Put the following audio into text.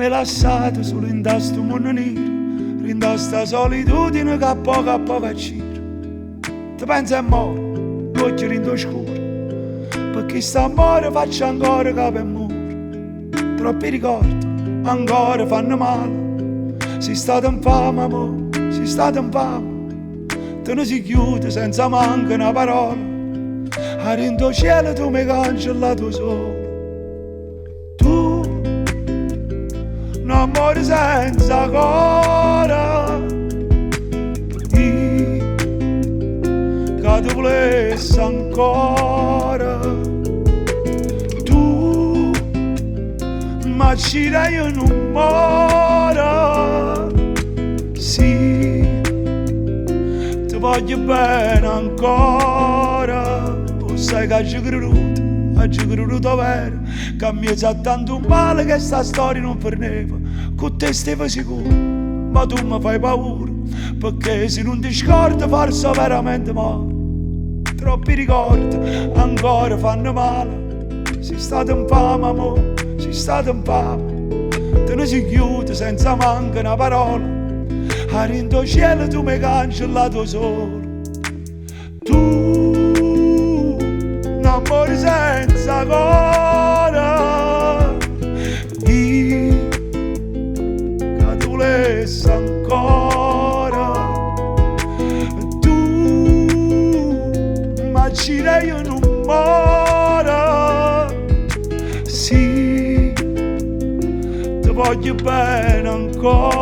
mi lasciate solo in sto mondo nero, in sta solitudine che a poco gira. Ti pensi a morire, l'occhio in scuro, perché sta amore faccio ancora capo e muro. Troppi ricordi ancora fanno male, sei stato infame, amore, sei stato infame. Te ne si chiude senza manca una parola, a rindo cielo tu mi cancellato solo. Tu, un amore senza cuore, io, che ti volessi ancora. Tu, ma ci dai un amore, sì, ti voglio bene ancora. O sai che ci creduto vero, che mi sa tanto male che sta storia non finiva. Con te stavo sicuro, ma tu mi fai paura, perché se non ti scordi forse veramente male. Troppi ricordi ancora fanno male, sei stato infame amore, sei stato infame. Te ne si chiude senza manca una parola, a rindo cielo tu mi hai cancellato solo. Tu, un amore senza cuore, io, che ti volessi ancora. Tu, ma ci dai un amore, sì, ti voglio bene ancora.